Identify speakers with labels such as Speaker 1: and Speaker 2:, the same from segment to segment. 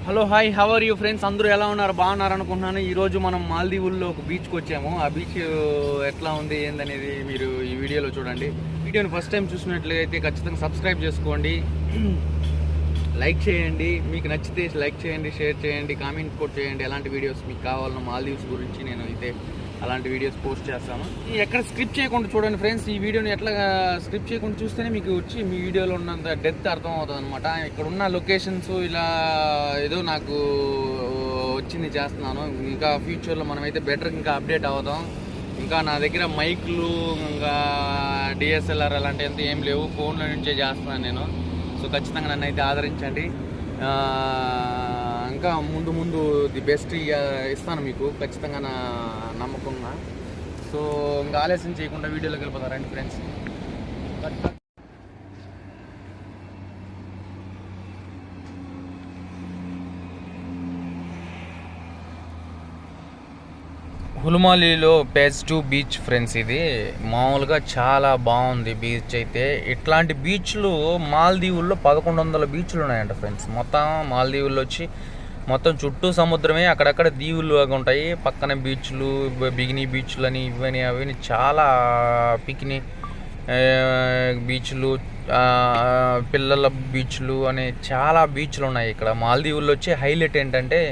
Speaker 1: Hello hi, how are you friends? అందరూ ఎలా ఉన్నారు? బాగున్నారు అనుకుంటున్నాను. ఈరోజు మనం మాల్దీవుల్లో ఒక బీచ్కి వచ్చాము. ఆ బీచ్ ఎట్లా ఉంది ఏందనేది మీరు ఈ వీడియోలో చూడండి. వీడియోని ఫస్ట్ టైం చూసినట్లయితే ఖచ్చితంగా సబ్స్క్రైబ్ చేసుకోండి, లైక్ చేయండి. మీకు నచ్చితే లైక్ చేయండి, షేర్ చేయండి, కామెంట్ కూడా చేయండి. ఎలాంటి వీడియోస్ మీకు కావాలన్నా మాల్దీవ్స్ గురించి నేను అయితే అలాంటి వీడియోస్ పోస్ట్ చేస్తాను. ఎక్కడ స్క్రిప్ట్ చేయకుండా చూడండి ఫ్రెండ్స్. ఈ వీడియోని ఎట్లా స్క్రిప్ట్ చేయకుండా చూస్తేనే మీకు వచ్చి మీ వీడియోలో ఉన్నంత డెప్త్ అర్థం అవుతుంది అనమాట. ఇక్కడ ఉన్న లొకేషన్స్ ఇలా ఏదో నాకు వచ్చింది చేస్తున్నాను. ఇంకా ఫ్యూచర్లో మనమైతే బెటర్ ఇంకా అప్డేట్ అవుతాం. ఇంకా నా దగ్గర మైక్లు ఇంకా డిఎస్ఎల్ఆర్ అలాంటివి ఏం లేవు, ఫోన్లో నుంచే చేస్తున్నాను నేను. సో ఖచ్చితంగా నన్ను అయితే ఆదరించండి. ఇంకా ముందు ముందు ది బెస్ట్ ఇస్తాను మీకు, ఖచ్చితంగా నా నమ్మకంగా. సో ఇంకా ఆలస్యం చేయకుండా వీడియోలోకి వెళ్ళిపోతారండి ఫ్రెండ్స్. హులుమాలీలో పేజ్ 2 బీచ్ ఫ్రెండ్స్. ఇది మామూలుగా చాలా బాగుంది బీచ్ అయితే. ఇట్లాంటి బీచ్లు మాల్దీవుల్లో 1100 బీచ్లు ఉన్నాయంట ఫ్రెండ్స్. మొత్తం మాల్దీవుల్లో వచ్చి మొత్తం చుట్టూ సముద్రమే, అక్కడక్కడ దీవులు ఉంటాయి, పక్కన బీచ్లు, బిగినీ బీచ్లు అని ఇవని అవని చాలా పిక్ని బీచ్లు, పిల్లల బీచ్లు అనే చాలా బీచ్లు ఉన్నాయి ఇక్కడ మాల్దీవుల్లో. వచ్చి హైలైట్ ఏంటంటే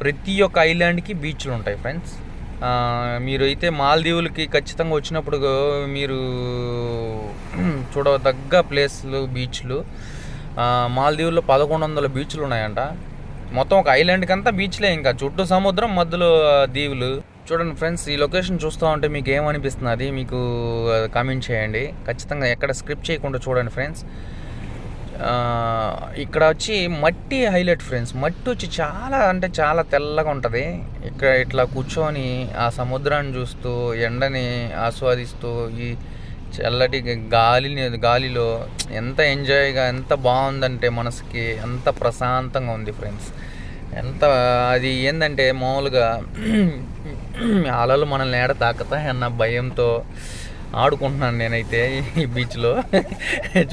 Speaker 1: ప్రతి ఒక్క ఐలాండ్కి బీచ్లు ఉంటాయి ఫ్రెండ్స్. మీరు అయితే మాల్దీవులకి ఖచ్చితంగా వచ్చినప్పుడు మీరు చూడదగ్గ ప్లేస్లు బీచ్లు. మాల్దీవుల్లో 1100 బీచ్లు ఉన్నాయంట. మొత్తం ఒక ఐలాండ్కి అంతా బీచ్లే, ఇంకా చుట్టూ సముద్రం, మధ్యలో దీవులు. చూడండి ఫ్రెండ్స్, ఈ లొకేషన్ చూస్తూ ఉంటే మీకు ఏమనిపిస్తున్నది మీకు కామెంట్ చేయండి. ఖచ్చితంగా ఎక్కడ స్క్రిప్ట్ చేయకుండా చూడండి ఫ్రెండ్స్. ఇక్కడ వచ్చి మట్టి హైలైట్ ఫ్రెండ్స్. మట్టి వచ్చి చాలా అంటే చాలా తెల్లగా ఉంటుంది. ఇక్కడ ఇట్లా కూర్చొని ఆ సముద్రాన్ని చూస్తూ ఎండని ఆస్వాదిస్తూ ఈ చల్లటి గాలిలో ఎంత ఎంజాయ్గా, ఎంత బాగుందంటే మనసుకి అంత ప్రశాంతంగా ఉంది ఫ్రెండ్స్. ఎంత అది ఏంటంటే మామూలుగా అలలు మనల్ని ఏడ తాకుతాయి అన్న భయంతో ఆడుకుంటున్నాను నేనైతే ఈ బీచ్లో.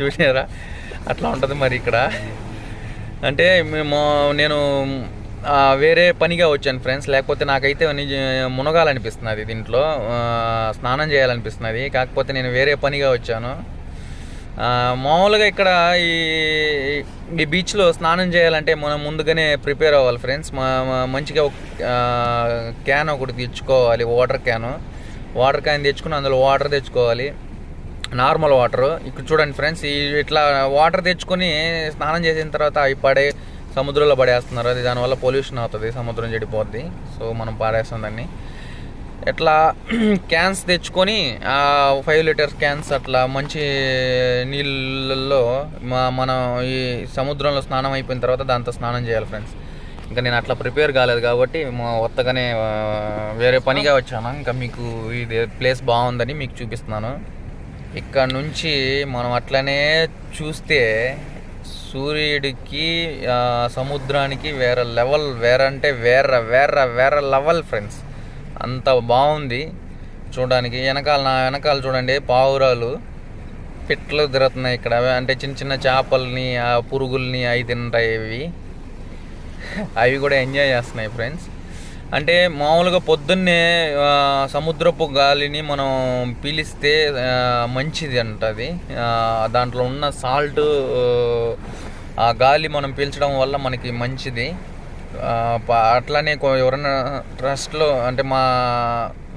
Speaker 1: చూసారా అట్లా ఉంటుంది మరి ఇక్కడ. అంటే నేను వేరే పనిగా వచ్చాను ఫ్రెండ్స్, లేకపోతే నాకైతే మునగాలనిపిస్తున్నది, దీంట్లో స్నానం చేయాలనిపిస్తున్నది. కాకపోతే నేను వేరే పనిగా వచ్చాను. మామూలుగా ఇక్కడ ఈ బీచ్లో స్నానం చేయాలంటే మనం ముందుగానే ప్రిపేర్ అవ్వాలి ఫ్రెండ్స్. మంచిగా క్యాన్ ఒకటి తెచ్చుకోవాలి, వాటర్ క్యాన్ తెచ్చుకుని అందులో వాటర్ తెచ్చుకోవాలి, నార్మల్ వాటర్. ఇక్కడ చూడండి ఫ్రెండ్స్, ఇట్లా వాటర్ తెచ్చుకొని స్నానం చేసిన తర్వాత అవి సముద్రంలో పడేస్తున్నారు. అది దానివల్ల పొల్యూషన్ అవుతుంది, సముద్రం చెడిపోద్ది. సో మనం పాడేస్తాం దాన్ని. ఎట్లా క్యాన్స్ తెచ్చుకొని 5 లీటర్స్ క్యాన్స్ అట్లా మంచి నీళ్ళల్లో మనం ఈ సముద్రంలో స్నానం అయిపోయిన తర్వాత దాంతో స్నానం చేయాలి ఫ్రెండ్స్. ఇంకా నేను అట్లా ప్రిపేర్ కాలేదు కాబట్టి కొత్తగానే వేరే పనిగా వచ్చాను. ఇంకా మీకు ఇది ప్లేస్ బాగుందని మీకు చూపిస్తున్నాను. ఇక్కడ నుంచి మనం అట్లనే చూస్తే సూర్యుడికి సముద్రానికి వేరే లెవెల్, వేరే లెవెల్ ఫ్రెండ్స్. అంత బాగుంది చూడడానికి. నా వెనకాల చూడండి పావురాలు, పిట్టలు తిరుగుతున్నాయి ఇక్కడ. అంటే చిన్న చిన్న చేపల్ని, పురుగుల్ని అవి తింటాయి. అవి కూడా ఎంజాయ్ చేస్తున్నాయి ఫ్రెండ్స్. అంటే మామూలుగా పొద్దున్నే సముద్రపు గాలిని మనం పీలిస్తే మంచిది అంటది. దాంట్లో ఉన్న సాల్ట్, ఆ గాలి మనం పీల్చడం వల్ల మనకి మంచిది. అట్లానే ఎవరైనా ట్రస్ట్లో అంటే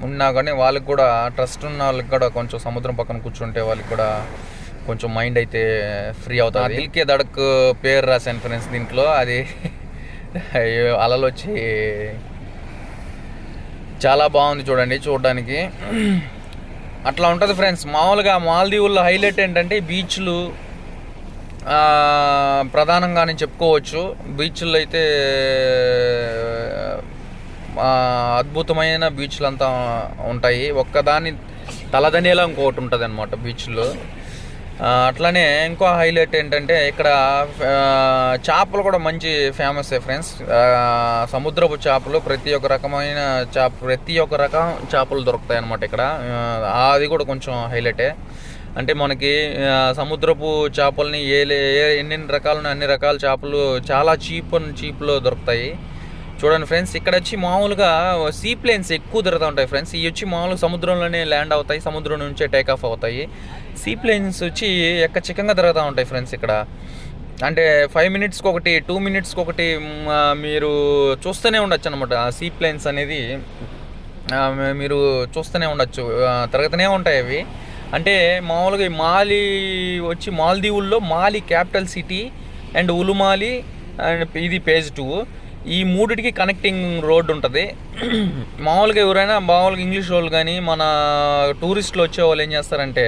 Speaker 1: ఉన్నా కానీ వాళ్ళకి కూడా, ట్రస్ట్ ఉన్న వాళ్ళకి కూడా కొంచెం సముద్రం పక్కన కూర్చుంటే వాళ్ళకి కూడా కొంచెం మైండ్ అయితే ఫ్రీ అవుతుంది. దిల్కే దడక్ పేరు రాశాను ఫ్రెండ్స్ దీంట్లో. అది అలలు వచ్చి చాలా బాగుంది చూడడానికి. అట్లా ఉంటుంది ఫ్రెండ్స్. మామూలుగా మాల్దీవుల్లో హైలైట్ ఏంటంటే బీచ్లు ప్రధానంగానే చెప్పుకోవచ్చు. బీచ్లు అయితే అద్భుతమైన బీచ్లు అంతా ఉంటాయి. ఒక్కదాని తలదనేలా ఇంకొకటి ఉంటుంది అనమాట బీచ్లో. అట్లానే ఇంకో హైలైట్ ఏంటంటే ఇక్కడ చేపలు కూడా మంచి ఫేమస్ ఫ్రెండ్స్. సముద్రపు చేపలు, ప్రతి ఒక్క రకం చేపలు దొరుకుతాయి అన్నమాట ఇక్కడ. అది కూడా కొంచెం హైలైటే. అంటే మనకి సముద్రపు చేపల్ని ఎన్నెన్ని రకాలు అన్ని రకాల చేపలు చాలా చీప్లో దొరుకుతాయి. చూడండి ఫ్రెండ్స్, ఇక్కడ వచ్చి మామూలుగా సీ ప్లేన్స్ ఎక్కువ తిరుగుతూ ఉంటాయి ఫ్రెండ్స్. ఇవి వచ్చి మామూలుగా సముద్రంలోనే ల్యాండ్ అవుతాయి, సముద్రం నుంచే టేక్ ఆఫ్ అవుతాయి. సీ ప్లేన్స్ వచ్చి ఎక్కచిక్కంగా తిరుగుతూ ఉంటాయి ఫ్రెండ్స్ ఇక్కడ. అంటే 5 మినిట్స్కి ఒకటి, 2 మినిట్స్కి ఒకటి మీరు చూస్తూనే ఉండొచ్చు అనమాట. సీ ప్లేన్స్ అనేది మీరు చూస్తూనే ఉండొచ్చు, తిరుగుతూనే ఉంటాయి అవి. అంటే మామూలుగా మాలి వచ్చి మాల్దీవుల్లో మాలి క్యాపిటల్ సిటీ అండ్ ఉలుమాలి అండ్ ఇది పేజ్ 2, ఈ మూడిటికి కనెక్టింగ్ రోడ్ ఉంటుంది. మామూలుగా ఎవరైనా ఇంగ్లీష్ వాళ్ళు కానీ మన టూరిస్టులు వచ్చే వాళ్ళు ఏం చేస్తారంటే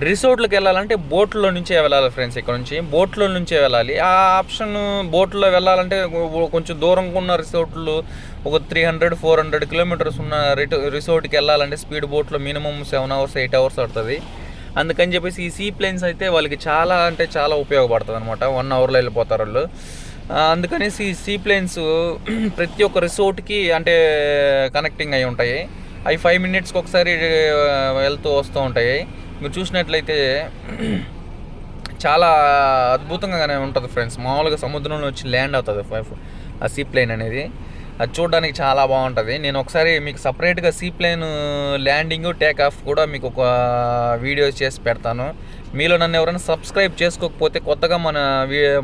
Speaker 1: రిసార్ట్లకు వెళ్ళాలంటే బోట్లో నుంచే వెళ్ళాలి ఫ్రెండ్స్. ఇక్కడ నుంచి బోట్లో నుంచే వెళ్ళాలి. ఆ ఆప్షన్ బోట్లో వెళ్ళాలంటే కొంచెం దూరంగా ఉన్న రిసార్ట్లు ఒక 300-400 కిలోమీటర్స్ ఉన్న రిసార్ట్కి వెళ్ళాలంటే స్పీడ్ బోట్లో మినిమం 7 hours 8 hours పడుతుంది. అందుకని చెప్పేసి ఈ సీ ప్లేన్స్ అయితే వాళ్ళకి చాలా అంటే చాలా ఉపయోగపడుతుంది అనమాట. 1 hourలో వెళ్ళిపోతారు వాళ్ళు. అందుకనేసి సీ ప్లేన్స్ ప్రతి ఒక్క రిసార్ట్కి అంటే కనెక్టింగ్ అయి ఉంటాయి. అవి 5 మినిట్స్కి ఒకసారి వెళ్తూ వస్తూ ఉంటాయి. మీరు చూసినట్లయితే చాలా అద్భుతంగానే ఉంటుంది ఫ్రెండ్స్. మామూలుగా సముద్రంలో వచ్చి ల్యాండ్ అవుతుంది ఆ సీ ప్లేన్ అనేది. అది చూడడానికి చాలా బాగుంటుంది. నేను ఒకసారి మీకు సపరేట్గా sea plane landing take off కూడా మీకు ఒక వీడియో చేసి పెడతాను. మీలో నన్ను ఎవరైనా సబ్స్క్రైబ్ చేసుకోకపోతే, కొత్తగా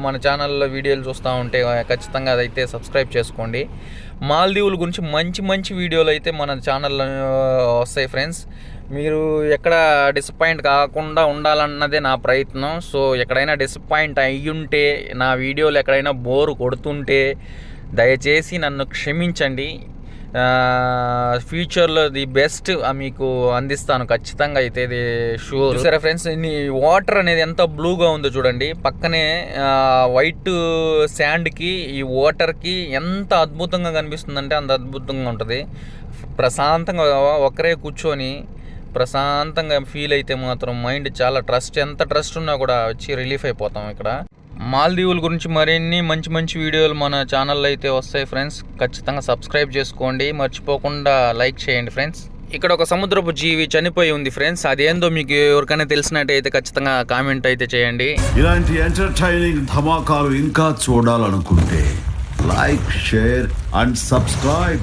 Speaker 1: మన ఛానల్లో వీడియోలు చూస్తూ ఉంటే ఖచ్చితంగా అదైతే సబ్స్క్రైబ్ చేసుకోండి. మాల్దీవుల గురించి మంచి వీడియోలు అయితే మన ఛానల్లో వస్తాయి ఫ్రెండ్స్. మీరు ఎక్కడ డిసప్పాయింట్ కాకుండా ఉండాలన్నదే నా ప్రయత్నం. సో ఎక్కడైనా డిసప్పాయింట్ అయ్యుంటే, నా వీడియోలు ఎక్కడైనా బోరు కొడుతుంటే దయచేసి నన్ను క్షమించండి. ఫ్యూచర్లో ది బెస్ట్ మీకు అందిస్తాను ఖచ్చితంగా అయితే, ఇది షూర్. సరే ఫ్రెండ్స్, వాటర్ అనేది ఎంత బ్లూగా ఉందో చూడండి. పక్కనే వైట్ శాండ్కి ఈ వాటర్కి ఎంత అద్భుతంగా కనిపిస్తుందంటే అంత అద్భుతంగా ఉంటుంది. ప్రశాంతంగా ఒకరే కూర్చొని ప్రశాంతంగా ఫీల్ అయితే మాత్రం మైండ్ చాలా ఎంత ట్రస్ట్ ఉన్నా కూడా వచ్చి రిలీఫ్ అయిపోతాం ఇక్కడ. మాల్దీవుల గురించి మరిన్ని మంచి వీడియోలు మన ఛానల్లో అయితే వస్తాయి ఫ్రెండ్స్. ఖచ్చితంగా సబ్స్క్రైబ్ చేసుకోండి, మర్చిపోకుండా లైక్ చేయండి ఫ్రెండ్స్. ఇక్కడ ఒక సముద్రపు జీవి చనిపోయి ఉంది ఫ్రెండ్స్. అదేందో మీకు ఎవరికైనా తెలిసినట్టయితే ఖచ్చితంగా కామెంట్ అయితే చేయండి.
Speaker 2: ఇలాంటి ఎంటర్టైనింగ్ ధమాకాలు ఇంకా చూడాలనుకుంటే లైక్, షేర్ అండ్ సబ్స్క్రైబ్.